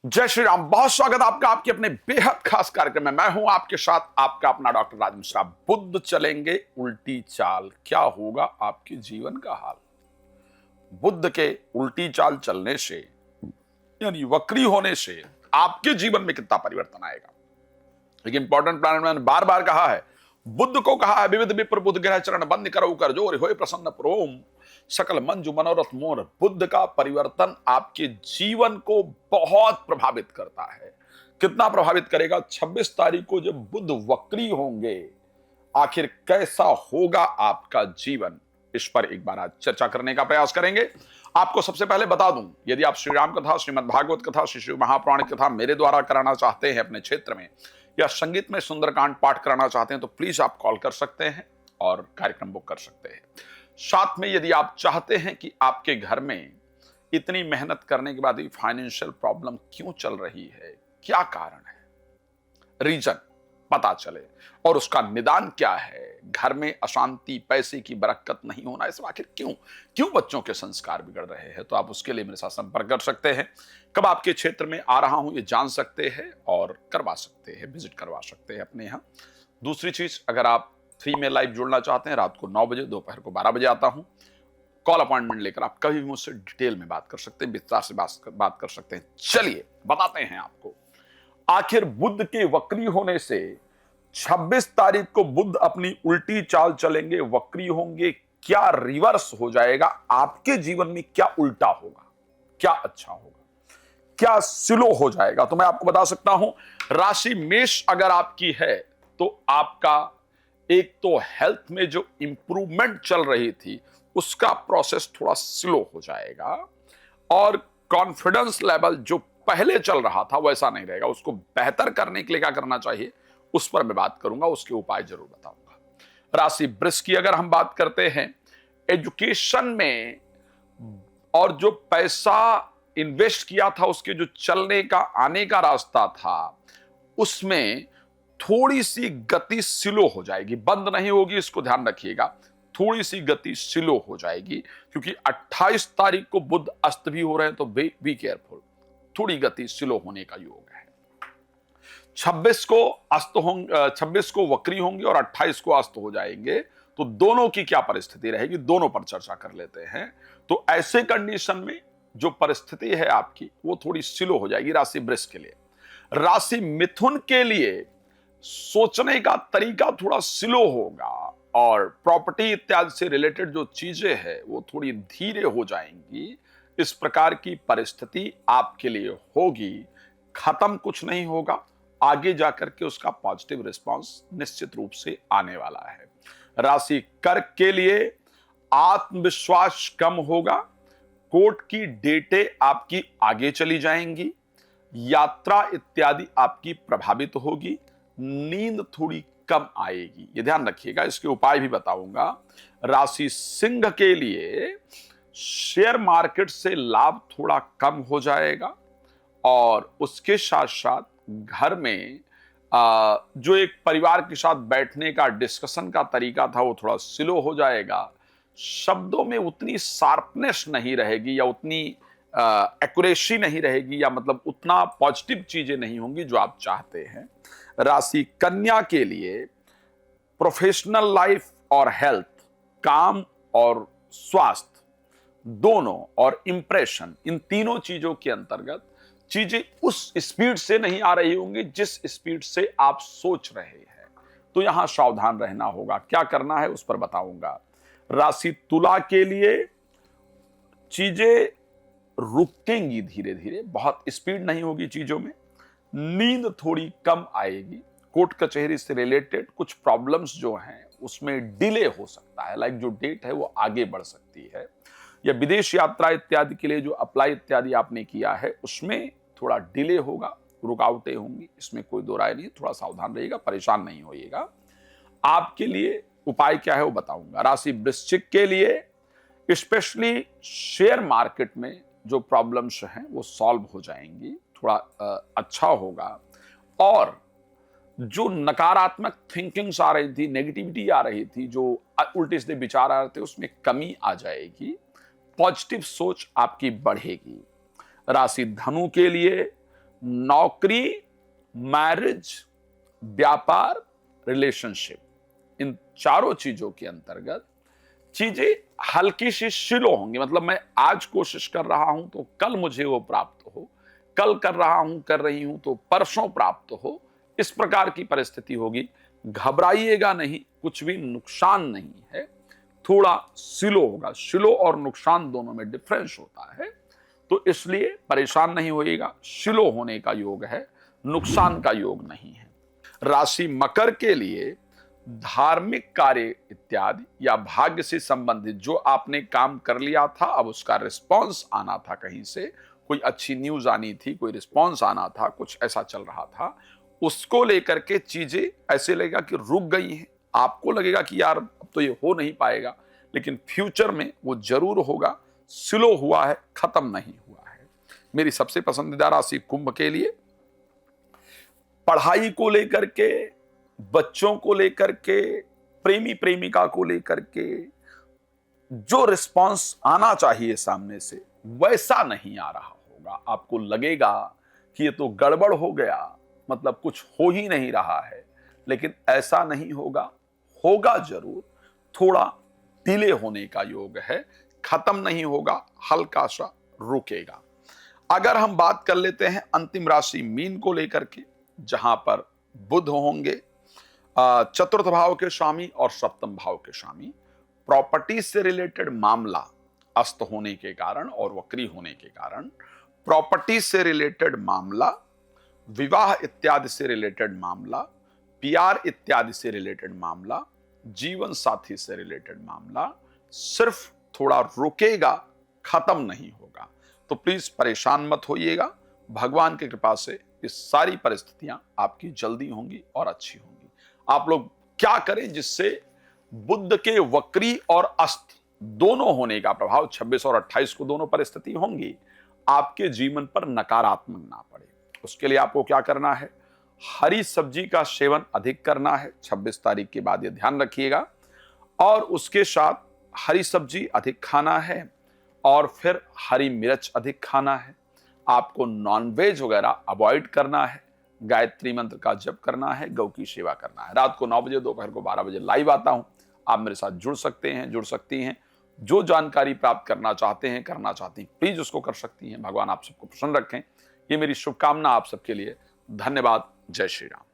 जय श्री राम। बहुत स्वागत आपका आपके अपने बेहद खास कार्यक्रम में। मैं हूं आपके साथ आपका अपना डॉक्टर राज मिश्रा। बुद्ध चलेंगे उल्टी चाल, क्या होगा आपके जीवन का हाल। बुद्ध के उल्टी चाल चलने से यानी वक्री होने से आपके जीवन में कितना परिवर्तन आएगा। एक इंपॉर्टेंट प्लान मैंने बार बार कहा है, बुद्ध को कहा है विविध विप्र बुद्ध ग्रह चरण बंद करो कर जोर होए प्रसन्न प्रोम सकल मंजू मनोरथ मोर। बुद्ध का परिवर्तन आपके जीवन को बहुत प्रभावित करता है। कितना प्रभावित करेगा? 26 तारीख को जब बुद्ध वक्री होंगे, आखिर कैसा होगा आपका जीवन, इस पर एक बार आज चर्चा करने का प्रयास करेंगे। आपको सबसे पहले बता दूं, यदि आप श्री राम कथा, श्रीमद् भागवत कथा, श्री शिव महापुराण कथा मेरे द्वारा कराना चाहते हैं अपने क्षेत्र में, या संगीत में सुंदरकांड पाठ कराना चाहते हैं, तो प्लीज आप कॉल कर सकते हैं और कार्यक्रम बुक कर सकते हैं। साथ में यदि आप चाहते हैं कि आपके घर में इतनी मेहनत करने के बाद भी फाइनेंशियल प्रॉब्लम क्यों चल रही है, क्या कारण है, रीजन पता चले और उसका निदान क्या है, घर में अशांति, पैसे की बरकत नहीं होना, इसमें आखिर क्यों बच्चों के संस्कार बिगड़ रहे हैं, तो आप उसके लिए मेरे साथ संपर्क कर सकते हैं। कब आपके क्षेत्र में आ रहा हूं ये जान सकते हैं और करवा सकते हैं, विजिट करवा सकते हैं अपने यहाँ। दूसरी चीज, अगर आप फ्री में लाइव जुड़ना चाहते हैं, रात को 9 बजे, दोपहर को 12 बजे आता हूं। कॉल अपॉइंटमेंट लेकर आप कभी भी मुझसे डिटेल में बात कर सकते हैं, विस्तार से बात कर सकते हैं। चलिए बताते हैं आपको, आखिर बुद्ध के वक्री होने से 26 तारीख को बुद्ध अपनी उल्टी चाल चलेंगे, वक्री होंगे। क्या रिवर्स हो जाएगा आपके जीवन में, क्या उल्टा होगा, क्या अच्छा होगा, क्या स्लो हो जाएगा, तो मैं आपको बता सकता हूं। राशि मेष अगर आपकी है तो आपका एक तो हेल्थ में जो इंप्रूवमेंट चल रही थी उसका प्रोसेस थोड़ा स्लो हो जाएगा, और कॉन्फिडेंस लेवल जो पहले चल रहा था वैसा नहीं रहेगा। उसको बेहतर करने के लिए क्या करना चाहिए उस पर मैं बात करूंगा, उसके उपाय जरूर बताऊंगा। राशि वृष की अगर हम बात करते हैं, एजुकेशन में और जो पैसा इन्वेस्ट किया था उसके जो चलने का आने का रास्ता था उसमें थोड़ी सी गति स्लो हो जाएगी, बंद नहीं होगी, इसको ध्यान रखिएगा। थोड़ी सी गति स्लो हो जाएगी क्योंकि 28 तारीख को बुध अस्त भी हो रहे हैं, तो बी केयरफुल, थोड़ी गति स्लो होने का योग है। 26 को अस्त होंगे, 26 को वक्री होंगे और 28 को अस्त हो जाएंगे, तो दोनों की क्या परिस्थिति रहेगी, दोनों पर चर्चा कर लेते हैं। तो ऐसे कंडीशन में जो परिस्थिति है आपकी वो थोड़ी स्लो हो जाएगी राशि वृष के लिए। राशि मिथुन के लिए सोचने का तरीका थोड़ा स्लो होगा और प्रॉपर्टी इत्यादि से रिलेटेड जो चीजें हैं वो थोड़ी धीरे हो जाएंगी। इस प्रकार की परिस्थिति आपके लिए होगी, खत्म कुछ नहीं होगा, आगे जाकर के उसका पॉजिटिव रिस्पांस निश्चित रूप से आने वाला है। राशि कर्क के लिए आत्मविश्वास कम होगा, कोर्ट की डेटें आपकी आगे चली जाएंगी, यात्रा इत्यादि आपकी प्रभावित होगी, नींद थोड़ी कम आएगी, ये ध्यान रखिएगा। इसके उपाय भी बताऊंगा। राशि सिंह के लिए शेयर मार्केट से लाभ थोड़ा कम हो जाएगा, और उसके साथ साथ घर में जो एक परिवार के साथ बैठने का डिस्कशन का तरीका था वो थोड़ा स्लो हो जाएगा। शब्दों में उतनी शार्पनेस नहीं रहेगी या उतनी एक्यूरेसी नहीं रहेगी, या मतलब उतना पॉजिटिव चीजें नहीं होंगी जो आप चाहते हैं। राशि कन्या के लिए प्रोफेशनल लाइफ और हेल्थ, काम और स्वास्थ्य दोनों और इंप्रेशन, इन तीनों चीजों के अंतर्गत चीजें उस स्पीड से नहीं आ रही होंगी जिस स्पीड से आप सोच रहे हैं, तो यहां सावधान रहना होगा। क्या करना है उस पर बताऊंगा। राशि तुला के लिए चीजें रुकेंगी धीरे धीरे, बहुत स्पीड नहीं होगी चीजों में, नींद थोड़ी कम आएगी, कोर्ट कचहरी से रिलेटेड कुछ प्रॉब्लम्स जो हैं उसमें डिले हो सकता है, लाइक जो डेट है वो आगे बढ़ सकती है, या विदेश यात्रा इत्यादि के लिए जो अप्लाई इत्यादि आपने किया है उसमें थोड़ा डिले होगा, रुकावटें होंगी, इसमें कोई दो राय नहीं। थोड़ा सावधान रहिएगा, परेशान नहीं होइएगा। आपके लिए उपाय क्या है वो बताऊंगा। राशि वृश्चिक के लिए स्पेशली शेयर मार्केट में जो प्रॉब्लम्स हैं वो सॉल्व हो जाएंगी, थोड़ा अच्छा होगा, और जो नकारात्मक थिंकिंग्स आ रही थी, नेगेटिविटी आ रही थी, जो उल्टे सीधे विचार आ रहे थे उसमें कमी आ जाएगी, पॉजिटिव सोच आपकी बढ़ेगी। राशि धनु के लिए नौकरी, मैरिज, व्यापार, रिलेशनशिप, इन चारों चीजों के अंतर्गत चीजें हल्की सी स्लो होंगी। मतलब मैं आज कोशिश कर रहा हूं तो कल मुझे वो प्राप्त हो, कल कर रहा हूं, कर रही हूं तो परसों प्राप्त हो, इस प्रकार की परिस्थिति होगी। घबराइएगा नहीं, कुछ भी नुकसान नहीं है, थोड़ा स्लो होगा। स्लो और नुकसान दोनों में डिफरेंस होता है, तो इसलिए परेशान नहीं होइएगा। स्लो होने का योग है, नुकसान का योग नहीं है। राशि मकर के लिए धार्मिक कार्य इत्यादि या भाग्य से संबंधित जो आपने काम कर लिया था, अब उसका रिस्पॉन्स आना था, कहीं से कोई अच्छी न्यूज आनी थी, कोई रिस्पॉन्स आना था, कुछ ऐसा चल रहा था, उसको लेकर के चीजें ऐसे लगेगा कि रुक गई हैं। आपको लगेगा कि यार अब तो ये हो नहीं पाएगा, लेकिन फ्यूचर में वो जरूर होगा। स्लो हुआ है, खत्म नहीं हुआ है। मेरी सबसे पसंदीदा राशि कुंभ के लिए पढ़ाई को लेकर के, बच्चों को लेकर के, प्रेमी प्रेमिका को लेकर के जो रिस्पांस आना चाहिए सामने से, वैसा नहीं आ रहा होगा। आपको लगेगा कि ये तो गड़बड़ हो गया, मतलब कुछ हो ही नहीं रहा है, लेकिन ऐसा नहीं होगा, होगा जरूर। थोड़ा डिले होने का योग है, खत्म नहीं होगा, हल्का सा रुकेगा। अगर हम बात कर लेते हैं अंतिम राशि मीन को लेकर के, जहां पर बुध होंगे चतुर्थ भाव के स्वामी और सप्तम भाव के स्वामी। प्रॉपर्टी से रिलेटेड मामला अस्त होने के कारण और वक्री होने के कारण, प्रॉपर्टी से रिलेटेड मामला, विवाह इत्यादि से रिलेटेड मामला, पीआर इत्यादि से रिलेटेड मामला, जीवन साथी से रिलेटेड मामला सिर्फ थोड़ा रुकेगा, खत्म नहीं होगा। तो प्लीज परेशान मत होइएगा। भगवान की कृपा से ये सारी परिस्थितियां आपकी जल्दी होंगी और अच्छी होंगी। आप लोग क्या करें जिससे बुध के वक्री और अस्त दोनों होने का प्रभाव 26 और 28 को दोनों परिस्थिति होंगी, आपके जीवन पर नकारात्मक ना पड़े। उसके लिए आपको क्या करना है, हरी सब्जी का सेवन अधिक करना है। 26 तारीख के बाद ये ध्यान रखिएगा। और उसके साथ हरी सब्जी अधिक खाना है और फिर हरी मिर्च अधिक खाना है। आपको नॉनवेज वगैरह अवॉइड करना है। गायत्री मंत्र का जप करना है, गौ की सेवा करना है। रात को 9 बजे, दोपहर को 12 बजे लाइव आता हूं, आप मेरे साथ जुड़ सकते हैं, जुड़ सकती हैं। जो जानकारी प्राप्त करना चाहते हैं, करना चाहती हैं, प्लीज उसको कर सकती हैं। भगवान आप सबको प्रसन्न रखें, ये मेरी शुभकामना आप सबके लिए। धन्यवाद। जय श्री राम।